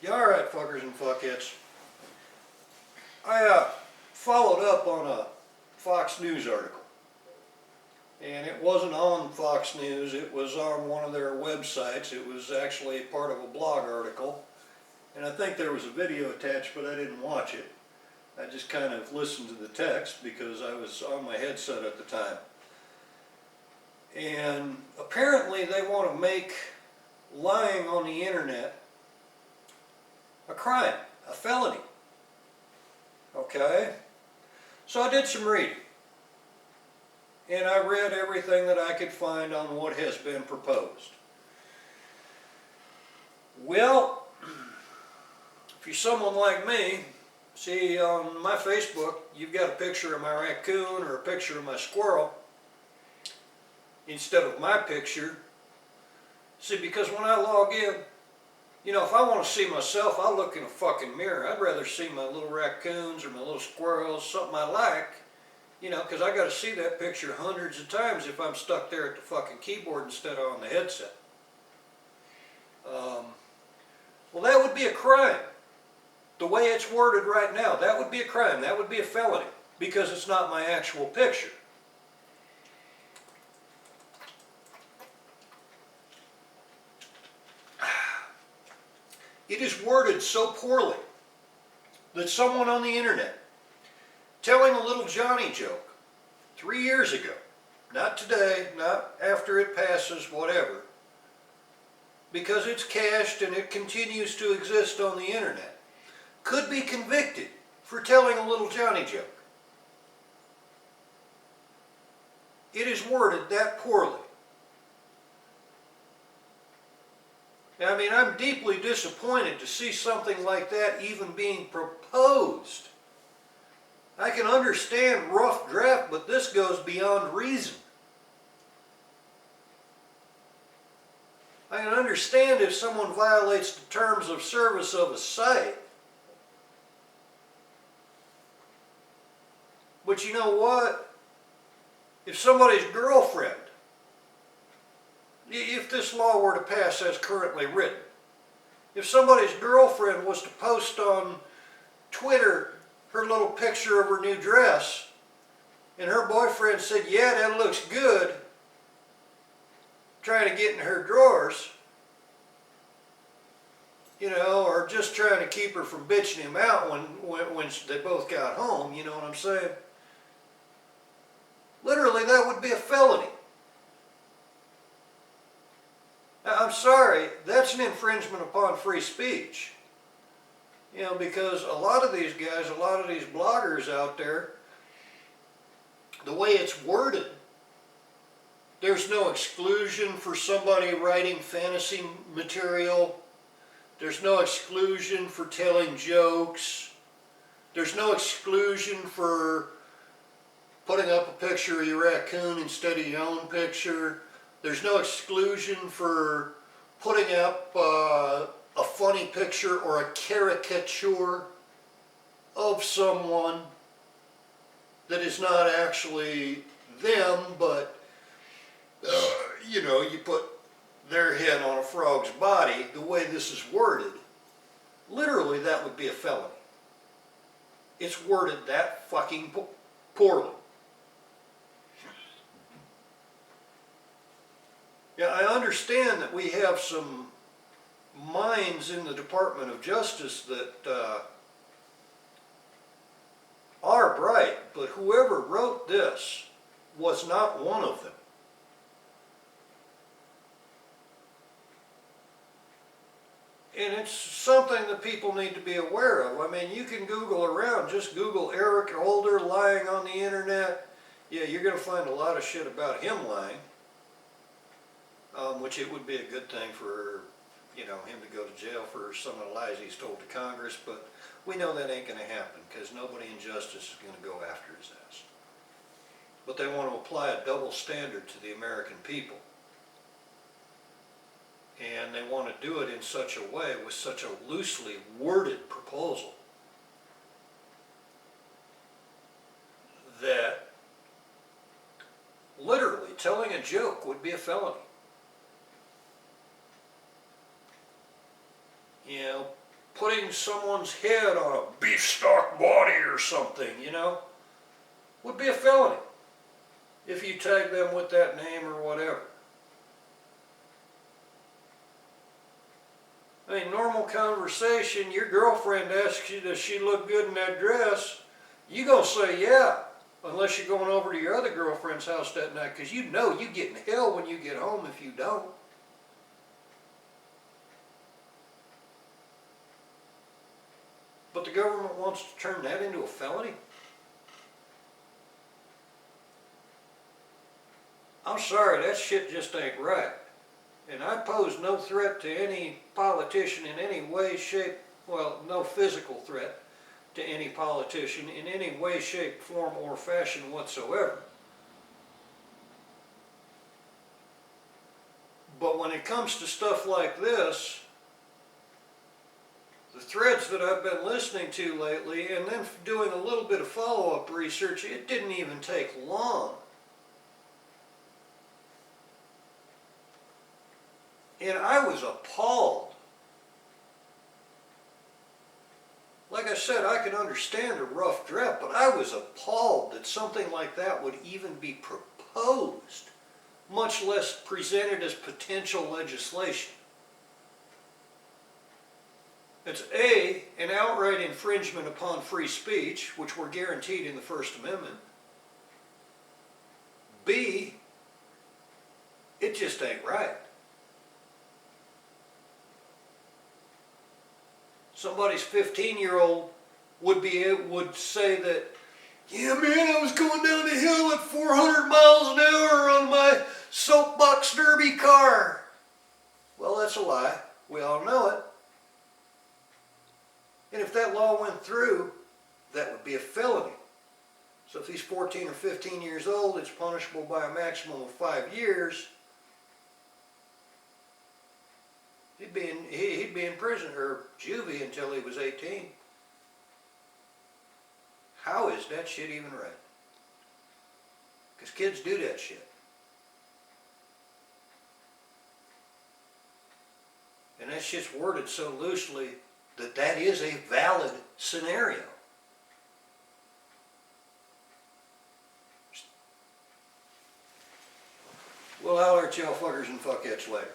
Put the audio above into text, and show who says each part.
Speaker 1: Yeah, alright, fuckers and fuckheads. I followed up on a Fox News article. And it wasn't on Fox News, it was on one of their websites. It was actually part of a blog article. And I think there was a video attached, but I didn't watch it. I just kind of listened to the text because I was on my headset at the time. And apparently they want to make lying on the internet a crime, a felony. Okay? So I did some reading. And I read everything that I could find on what has been proposed. Well, if you're someone like me, see on my Facebook, you've got a picture of my raccoon or a picture of my squirrel instead of my picture. See, because when I log in, you know, if I want to see myself, I'll look in a fucking mirror. I'd rather see my little raccoons or my little squirrels, something I like, you know, because I got to see that picture hundreds of times if I'm stuck there at the fucking keyboard instead of on the headset. Well, that would be a crime. The way it's worded right now, that would be a crime. That would be a felony because it's not my actual picture. It is worded so poorly that someone on the internet telling a little Johnny joke 3 years ago, not today, not after it passes, whatever, because it's cached and it continues to exist on the internet, could be convicted for telling a little Johnny joke. It is worded that poorly. I mean, I'm deeply disappointed to see something like that even being proposed. I can understand rough draft, but this goes beyond reason. I can understand if someone violates the terms of service of a site. But you know what? If somebody's girlfriend, if this law were to pass as currently written, if somebody's girlfriend was to post on Twitter her little picture of her new dress, and her boyfriend said, yeah, that looks good, trying to get in her drawers, you know, or just trying to keep her from bitching him out when they both got home, you know what I'm saying? Literally, that would be a felony. Now, I'm sorry, that's an infringement upon free speech. You know, because a lot of these guys, a lot of these bloggers out there, the way it's worded, there's no exclusion for somebody writing fantasy material. There's no exclusion for telling jokes. There's no exclusion for putting up a picture of your raccoon instead of your own picture. There's no exclusion for putting up a funny picture or a caricature of someone that is not actually them, but you know, you put their head on a frog's body. The way this is worded, literally that would be a felony. It's worded that fucking poorly. Yeah, I understand that we have some minds in the Department of Justice that are bright, but whoever wrote this was not one of them. And it's something that people need to be aware of. I mean, you can Google around, just Google Eric Holder lying on the internet. Yeah, you're going to find a lot of shit about him lying. Which it would be a good thing for, you know, him to go to jail for some of the lies he's told to Congress, but we know that ain't going to happen because nobody in justice is going to go after his ass. But they want to apply a double standard to the American people. And they want to do it in such a way, with such a loosely worded proposal, that literally telling a joke would be a felony. You know, putting someone's head on a beefstock body or something, would be a felony if you tag them with that name or whatever. I mean, normal conversation, your girlfriend asks you, does she look good in that dress? You gonna say yeah, unless you're going over to your other girlfriend's house that night, because you know you get in hell when you get home if you don't. But the government wants to turn that into a felony? I'm sorry, that shit just ain't right. And I pose no threat to any politician in any way, shape, well, no physical threat to any politician in any way, shape, form, or fashion whatsoever. But when it comes to stuff like this, the threads that I've been listening to lately, and then doing a little bit of follow-up research, it didn't even take long. And I was appalled. Like I said, I can understand a rough draft, but I was appalled that something like that would even be proposed, much less presented as potential legislation. It's A, an outright infringement upon free speech, which we're guaranteed in the First Amendment. B, it just ain't right. Somebody's 15-year-old would say that, yeah man, I was going down the hill at 400 miles an hour on my soapbox derby car. Well, that's a lie. We all know it. And if that law went through, that would be a felony. So if he's 14 or 15 years old, it's punishable by a maximum of 5 years. He'd be in prison or juvie until he was 18. How is that shit even right? Because kids do that shit. And that shit's worded so loosely that that is a valid scenario. We'll holler at y'all fuckers and fuckheads later.